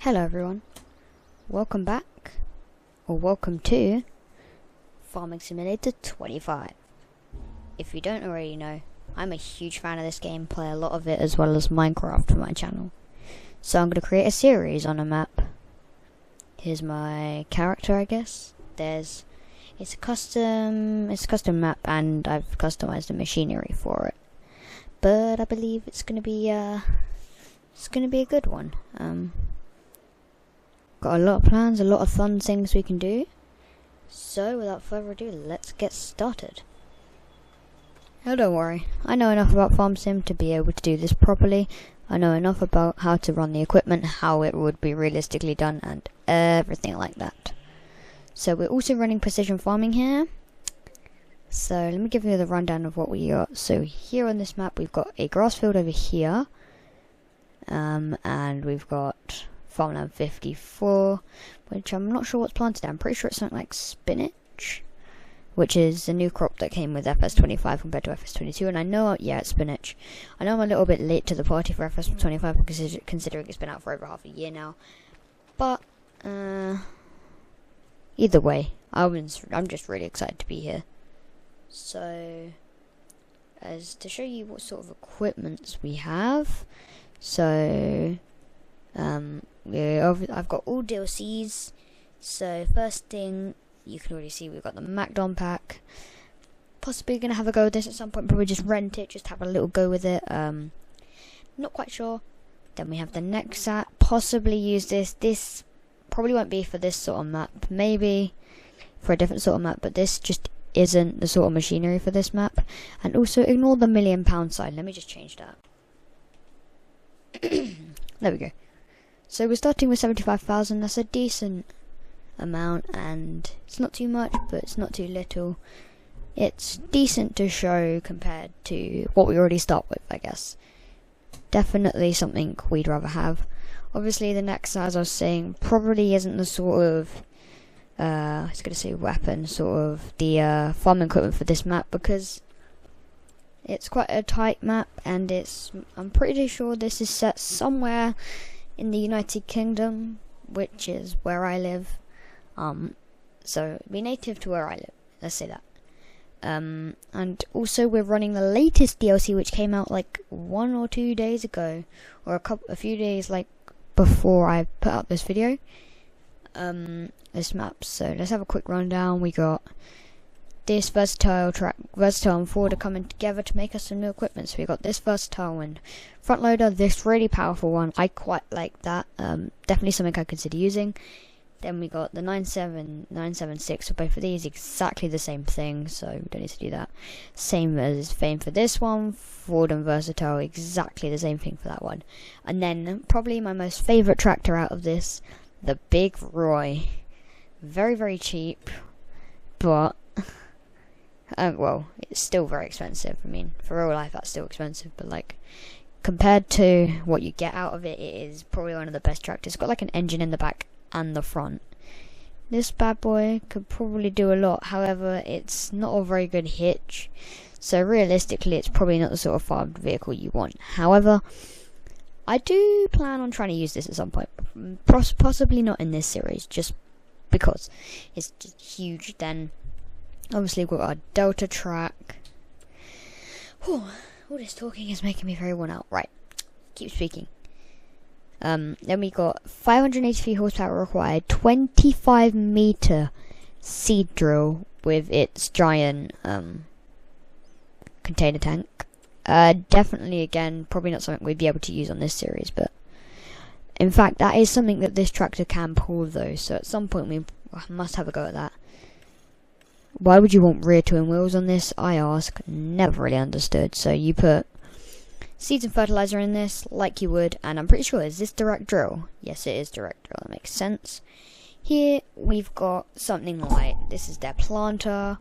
Hello everyone, welcome back, or welcome to Farming Simulator 25. If you don't already know, I'm a huge fan of this game, play a lot of it as well as Minecraft for my channel. So I'm going to create a series on a map. Here's my character, I guess. It's a custom map, and I've customized the machinery for it. But I believe it's going to be a good one. Got a lot of plans, a lot of fun things we can do. So without further ado, let's get started. Oh, don't worry, I know enough about Farm Sim to be able to do this properly. I know enough about how to run the equipment, how it would be realistically done, and everything like that. So we're also running precision farming here. So let me give you the rundown of what we got. So here on this map we've got a grass field over here. And we've got Farmland 54, which I'm not sure what's planted there. I'm pretty sure it's something like spinach, which is a new crop that came with FS25 compared to FS22. And I know, yeah, it's spinach. I know I'm a little bit late to the party for FS25 because considering it's been out for over half a year now. But either way, I'm just really excited to be here. So, as to show you what sort of equipments we have. So, I've got all DLCs. So first thing, you can already see we've got the MacDon pack. Possibly gonna have a go with this at some point. Probably just rent it, just have a little go with it. Not quite sure. Then we have the Nexat. Possibly use this. This probably won't be for this sort of map. Maybe for a different sort of map. But this just isn't the sort of machinery for this map. And also ignore the £1,000,000 sign. Let me just change that. There we go. So we're starting with 75,000. That's a decent amount, and it's not too much, but it's not too little. It's decent to show compared to what we already start with, I guess. Definitely something we'd rather have. Obviously, the next, as I was saying, probably isn't the sort of I was going to say weapon, sort of the farming equipment for this map, because it's quite a tight map, and I'm pretty sure this is set somewhere in the United Kingdom, which is where I live. So be native to where I live. Let's say that. And also we're running the latest DLC, which came out like 1 or 2 days ago, or a few days like before I put out this video. This map. So let's have a quick rundown. We got this versatile and forwarder coming together to make us some new equipment. So we got this versatile and front loader, this really powerful one. I quite like that. Definitely something I consider using. Then we got the 976. So both of these exactly the same thing, so we don't need to do that. Same for this one, forward and versatile, exactly the same thing for that one. And then probably my most favourite tractor out of this, the Big Roy. Very, very cheap, but well, it's still very expensive. I mean, for real life, that's still expensive, but like, compared to what you get out of it, it is probably one of the best tractors. It's got like an engine in the back and the front. This bad boy could probably do a lot, however, it's not a very good hitch, so realistically, it's probably not the sort of farmed vehicle you want. However, I do plan on trying to use this at some point, possibly not in this series, just because it's just huge. Then obviously we've got our Delta track. Whew, all this talking is making me very worn out. Right, keep speaking. Then we got 583 horsepower required, 25-meter seed drill with its giant container tank. Definitely, again, probably not something we'd be able to use on this series, but in fact, that is something that this tractor can pull, though. So at some point, we must have a go at that. Why would you want rear twin wheels on this? I ask. Never really understood. So you put seeds and fertilizer in this, like you would, and I'm pretty sure, is this direct drill? Yes, it is direct drill. That makes sense. Here we've got something like this is their planter.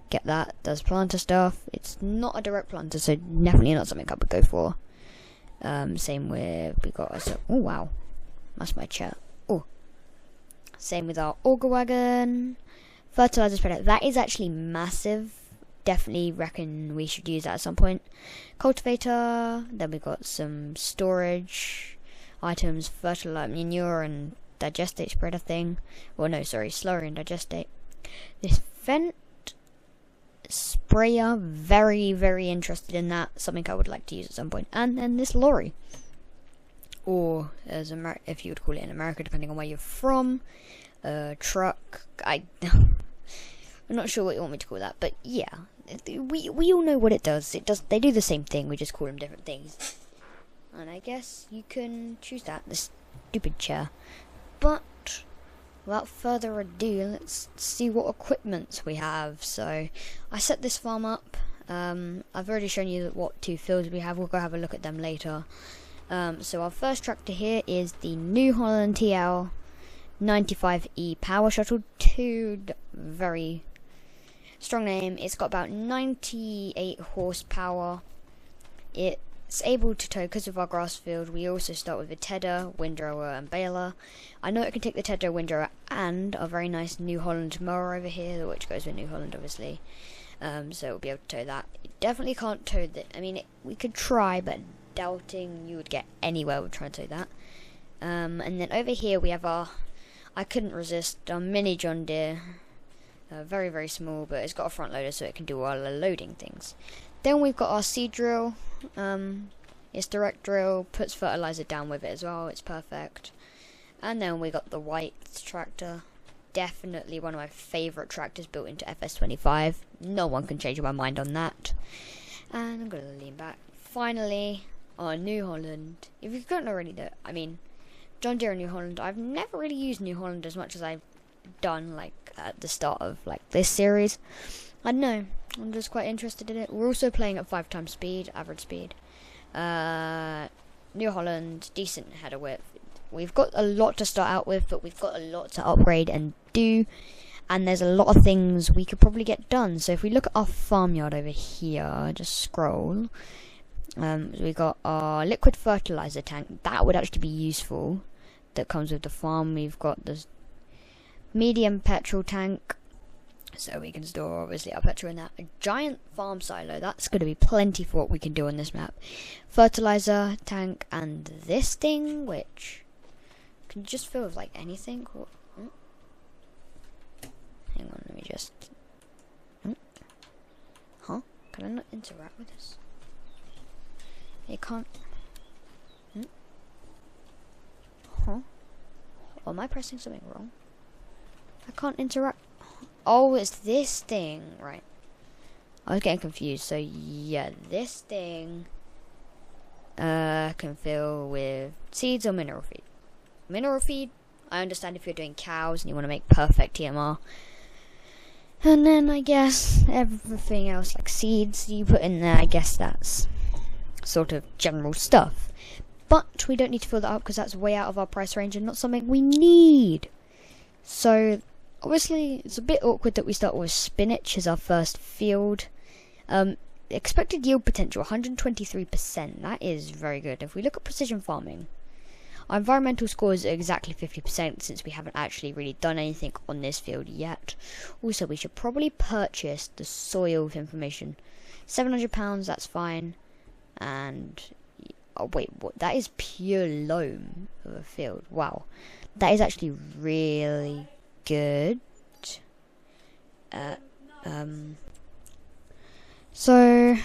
Get that? Does planter stuff. It's not a direct planter, so definitely not something I would go for. Same with we got. Oh wow, that's my chat. Oh, same with our auger wagon. Fertilizer spreader, that is actually massive. Definitely reckon we should use that at some point. Cultivator, then we've got some storage. items, fertilizer, manure, and digestate spreader thing. Well, no, sorry, slurry and digestate. This vent sprayer, very, very interested in that. Something I would like to use at some point. And then this lorry, or as if you would call it in America, depending on where you're from, truck. I'm not sure what you want me to call that, but yeah, we all know what it does. They do the same thing. We just call them different things. And I guess you can choose that. This stupid chair. But without further ado, let's see what equipment we have. So I set this farm up. I've already shown you what 2 fields we have. We'll go have a look at them later. So our first tractor here is the New Holland TL 95E Power Shuttle 2. Very strong name. It's got about 98 horsepower. It's able to tow, because of our grass field, we also start with a tedder, windrower and baler. I know it can take the tedder, windrower and our very nice New Holland mower over here, which goes with New Holland obviously. So we'll be able to tow that. It definitely can't tow that. I mean, we could try, but doubting you would get anywhere with trying to tow that. And then over here we have our, I couldn't resist, our mini John Deere. Very, very small, but it's got a front loader so it can do all the loading things. Then we've got our seed drill. It's direct drill, puts fertilizer down with it as well, it's perfect. And then we got the white tractor. Definitely one of my favourite tractors built into FS25. No one can change my mind on that. And I'm going to lean back. Finally, our New Holland. If you don't already know, I mean, John Deere and New Holland. I've never really used New Holland as much as I've done, like, at the start of, like, this series. I don't know, I'm just quite interested in it. We're also playing at 5 times speed, average speed. New Holland, decent header width. We've got a lot to start out with, but we've got a lot to upgrade and do. And there's a lot of things we could probably get done. So if we look at our farmyard over here, just scroll. We got our liquid fertilizer tank. That would actually be useful. That comes with the farm. We've got the medium petrol tank, so we can store obviously our petrol in that. A giant farm silo, that's going to be plenty for what we can do on this map. Fertilizer tank, and this thing, which can just fill with like anything. Hang on, let me just. Huh? Can I not interact with this? It can't. Huh? Or am I pressing something wrong? I can't interact. Oh, it's this thing, right? I was getting confused. So yeah, this thing can fill with seeds or mineral feed. Mineral feed, I understand if you're doing cows and you want to make perfect TMR. And then I guess everything else, like seeds, you put in there. I guess that's sort of general stuff. But we don't need to fill that up because that's way out of our price range and not something we need. So obviously, it's a bit awkward that we start with spinach as our first field. Expected yield potential, 123%. That is very good. If we look at precision farming, our environmental score is exactly 50% since we haven't actually really done anything on this field yet. Also, we should probably purchase the soil information. £700, that's fine. And, oh wait, what? That is pure loam of a field. Wow. That is actually really good. So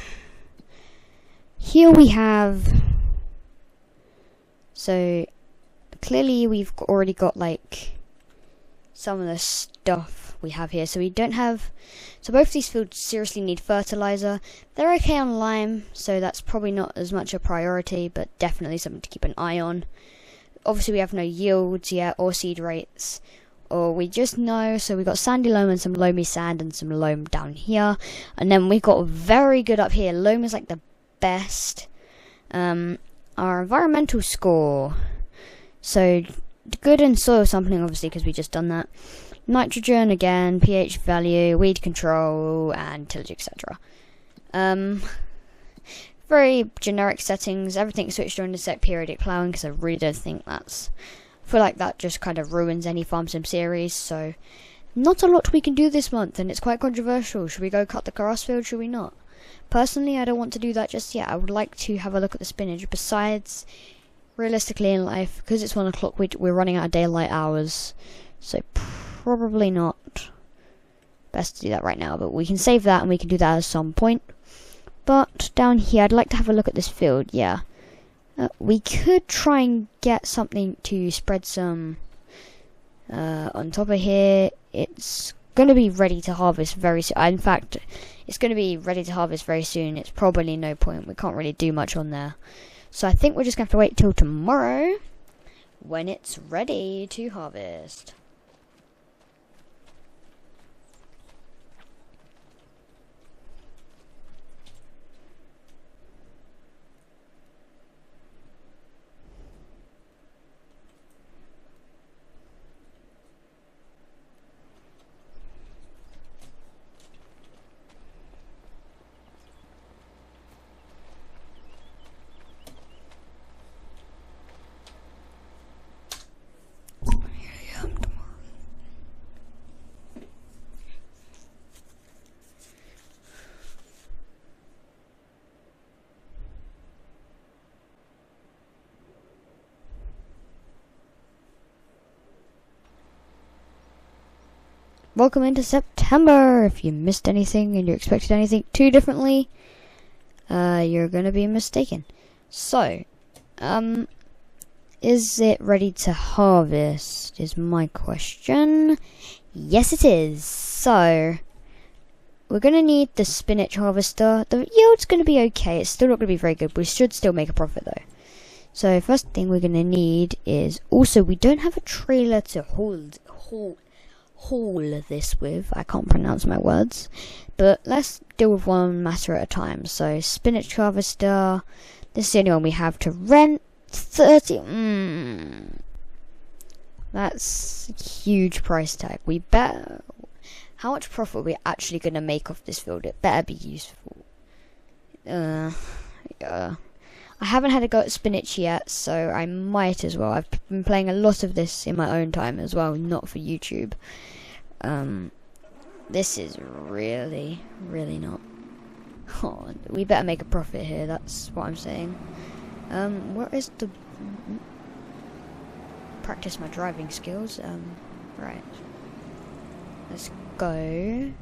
here we have, so clearly we've already got like some of the stuff we have here. So we don't have, so both these fields seriously need fertilizer. They're okay on lime, so that's probably not as much a priority, but definitely something to keep an eye on. Obviously we have no yields yet or seed rates, or we just know, so we got sandy loam and some loamy sand and some loam down here, and then we got very good up here. Loam is like the best. Our environmental score, so good in soil sampling obviously because we just done that. Nitrogen again, pH value, weed control, and tillage, etc. Very generic settings. Everything's switched on to set periodic ploughing because I really don't think that's, I feel like that just kind of ruins any farm sim series. So not a lot we can do this month, and it's quite controversial. Should we go cut the grass field? Should we not? Personally, I don't want to do that just yet. I would like to have a look at the spinach. Besides, realistically in life, because it's 1 o'clock, we're running out of daylight hours, so probably not best to do that right now, but we can save that and we can do that at some point. But down here, I'd like to have a look at this field. Yeah, we could try and get something to spread some on top of here. It's going to be ready to harvest very soon. In fact, it's going to be ready to harvest very soon. It's probably no point. We can't really do much on there. So I think we're just going to have to wait till tomorrow when it's ready to harvest. Welcome into September. If you missed anything and you expected anything too differently, you're gonna be mistaken. So, is it ready to harvest is my question. Yes it is. So, we're gonna need the spinach harvester. The yield's gonna be okay. It's still not gonna be very good. We should still make a profit though. So first thing we're gonna need is, also we don't have a trailer to haul this with. I can't pronounce my words, but let's deal with one matter at a time. So spinach harvester, this is the only one we have to rent. 30. That's a huge price tag. We better, how much profit are we actually going to make off this field? It better be useful. Yeah. I haven't had a go at spinach yet, so I might as well. I've been playing a lot of this in my own time as well, not for YouTube. This is really not. Oh, we better make a profit here, that's what I'm saying. Where is the... practice my driving skills. Right. Let's go.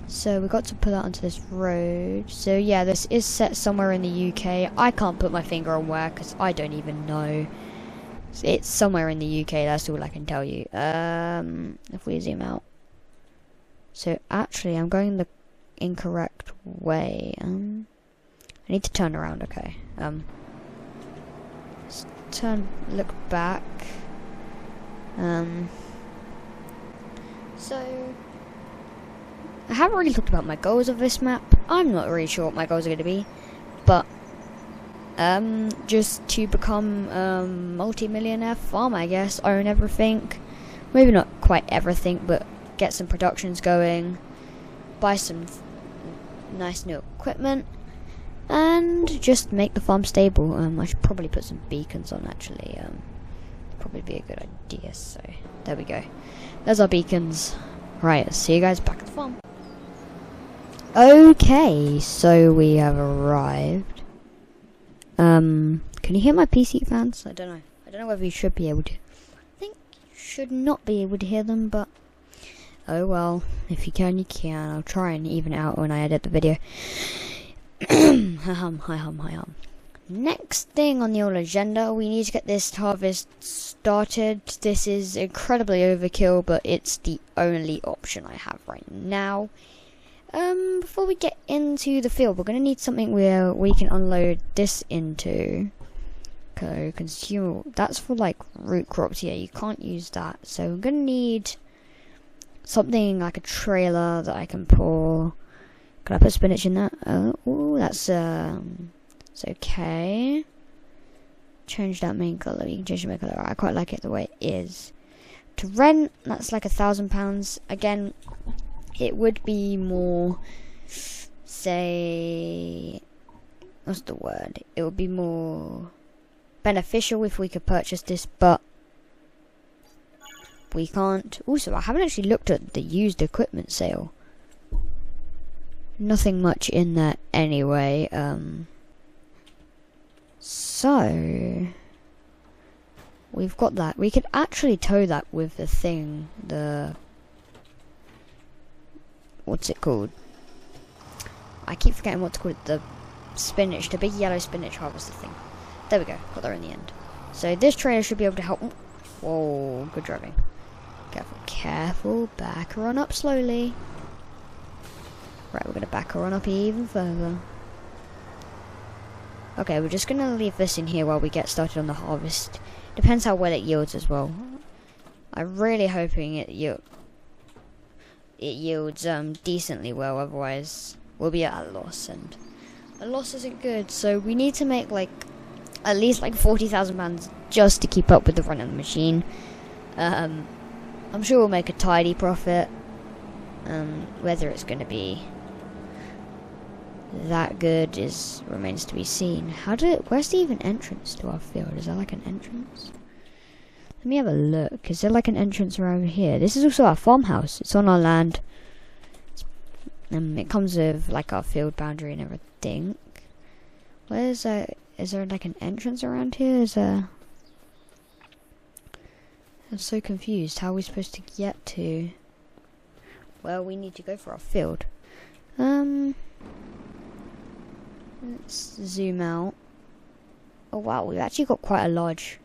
So we got to pull out onto this road. So yeah, this is set somewhere in the UK. I can't put my finger on where, because I don't even know. It's somewhere in the UK, that's all I can tell you. If we zoom out. So actually, I'm going the incorrect way. I need to turn around, okay. Let's look back. So, I haven't really talked about my goals of this map. I'm not really sure what my goals are going to be, but just to become multi-millionaire farmer, I guess. Own everything, maybe not quite everything, but get some productions going, buy some nice new equipment, and just make the farm stable. I should probably put some beacons on, actually. Probably be a good idea. So there we go. There's our beacons. Right, see you guys back at the farm. Okay, so we have arrived. Can you hear my PC fans? I don't know. I don't know whether you should be able to. I think you should not be able to hear them, but oh well. If you can, you can. I'll try and even it out when I edit the video. Hi. Next thing on the old agenda, we need to get this harvest started. This is incredibly overkill, but it's the only option I have right now. Before we get into the field, we're going to need something where we can unload this into. Okay, consume. That's for like root crops. Yeah, you can't use that. So we're going to need something like a trailer that I can pull. Can I put spinach in that? Oh, that's it's okay. Change that main colour. You can change the main colour. I quite like it the way it is. To rent, that's like £1,000. Again, it would be more, say, what's the word? It would be more beneficial if we could purchase this, but we can't. Also, I haven't actually looked at the used equipment sale. Nothing much in there anyway. So we've got that. We could actually tow that with the thing, what's it called? I keep forgetting what to call it. The spinach, the big yellow spinach harvester thing. There we go, got there in the end. So this trailer should be able to help. Whoa, good driving. Careful, careful, back her on up slowly. Right, we're gonna back her on up even further. Okay, we're just gonna leave this in here while we get started on the harvest. Depends how well it yields as well. I'm really hoping it yields decently well, otherwise we'll be at a loss, and a loss isn't good. So we need to make like at least like £40,000 just to keep up with the run of the machine. I'm sure we'll make a tidy profit. Whether it's going to be that good remains to be seen. Where's the even entrance to our field? Is there like an entrance? Let me have a look. Is there like an entrance around here? This is also our farmhouse. It's on our land. It comes with like our field boundary and everything. Is there like an entrance around here? I'm so confused. How are we supposed to get to? Well, we need to go for our field. Let's zoom out. Oh wow, we've actually got quite a large.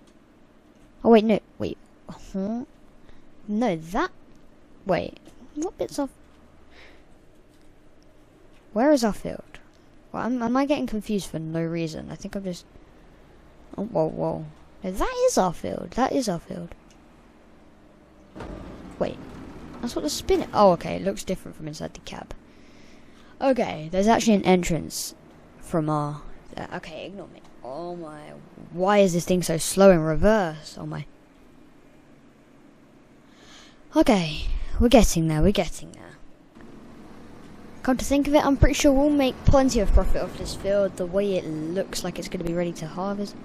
Oh wait, no, wait. No, that. Wait, what bits of? Where is our field? Well, am I getting confused for no reason? I think I'm just. Oh, whoa. No, that is our field. That is our field. Wait, that's what the spin. Oh, okay. It looks different from inside the cab. Okay, there's actually an entrance from our. Okay, ignore me. Oh my. Why is this thing so slow in reverse? Oh my. Okay, we're getting there. Come to think of it, I'm pretty sure we'll make plenty of profit off this field. The way it looks like it's going to be ready to harvest.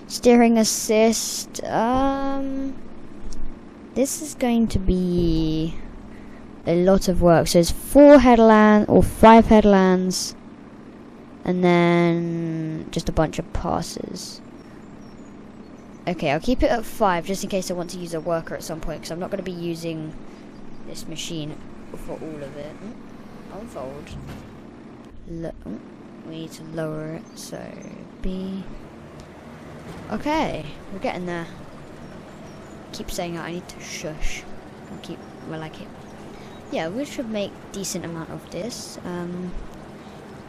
Steering assist. This is going to be a lot of work. So there's 4 headlands or 5 headlands, and then just a bunch of passes. Okay, I'll keep it at 5 just in case I want to use a worker at some point, because I'm not going to be using this machine for all of it. Unfold. We need to lower it, so B. Okay, we're getting there. Keep saying that I need to shush. Yeah, we should make decent amount of this.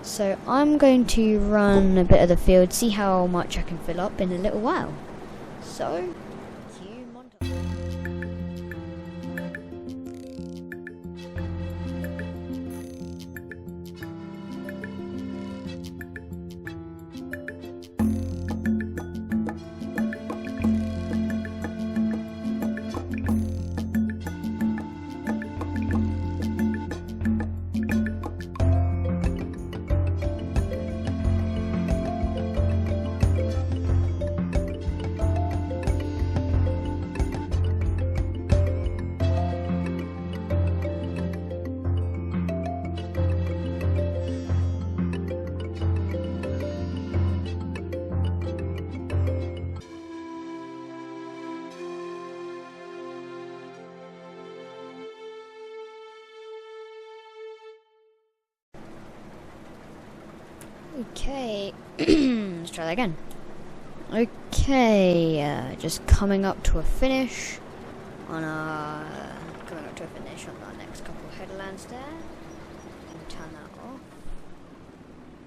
So I'm going to run a bit of the field, see how much I can fill up in a little while. So, cue montage. Okay, let's try that again. Okay, just coming up to a finish on our next couple of headlands there. Turn that off.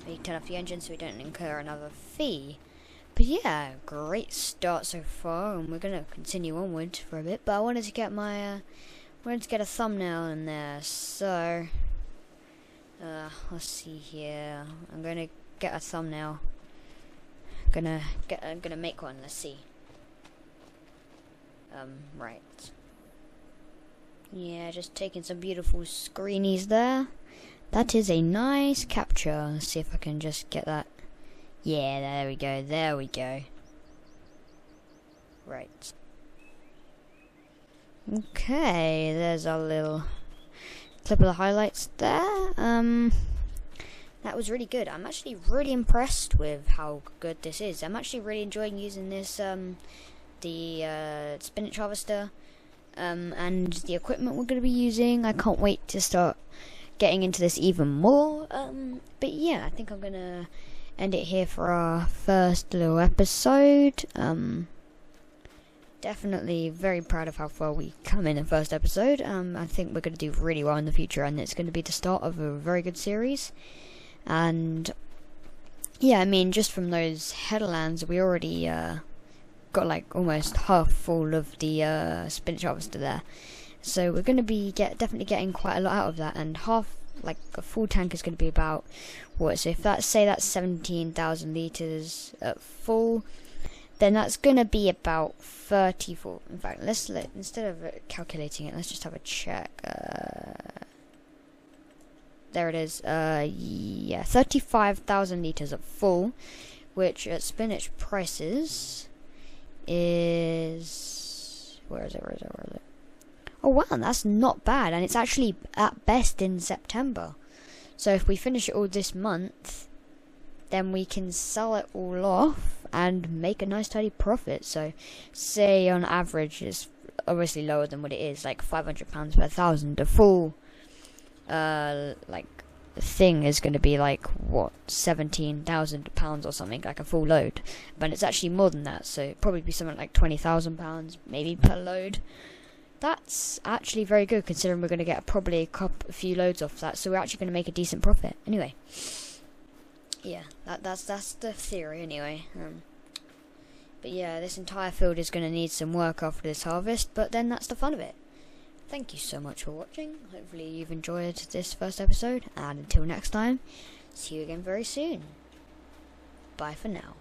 We turn off the engine so we don't incur another fee. But yeah, great start so far, and we're gonna continue onward for a bit. But I wanted to get a thumbnail in there, so let's see here. I'm gonna get a thumbnail. I'm gonna make one. Let's see. Right. Yeah, just taking some beautiful screenies there. That is a nice capture. Let's see if I can just get that. Yeah, there we go. There we go. Right. Okay, there's our little clip of the highlights there. That was really good. I'm actually really impressed with how good this is. I'm actually really enjoying using this, the spinach harvester, and the equipment we're going to be using. I can't wait to start getting into this even more. But yeah, I think I'm going to end it here for our first little episode. Definitely very proud of how far we come in the first episode. I think we're going to do really well in the future, and it's going to be the start of a very good series. And yeah, I mean, just from those headlands, we already got like almost half full of the spinach harvester there. So we're going to be definitely getting quite a lot out of that, and half, like a full tank is going to be about what? So if that's 17,000 liters at full, then that's going to be about 34. In fact, instead of calculating it, let's just have a check. There it is. Yeah, 35,000 liters at full, which at spinach prices is... Where is it? Oh wow, that's not bad, and it's actually at best in September. So if we finish it all this month, then we can sell it all off and make a nice tidy profit. So say on average it's obviously lower than what it is, like £500 per 1,000. A full like thing is going to be like what, £17,000 or something, like a full load. But it's actually more than that, so it'd probably be something like £20,000 maybe per load. That's actually very good, considering we're going to get probably a few loads off that, so we're actually going to make a decent profit. Anyway, yeah, that's the theory anyway. But yeah, this entire field is going to need some work after this harvest, but then that's the fun of it. Thank you so much for watching. Hopefully you've enjoyed this first episode, and until next time, see you again very soon. Bye for now.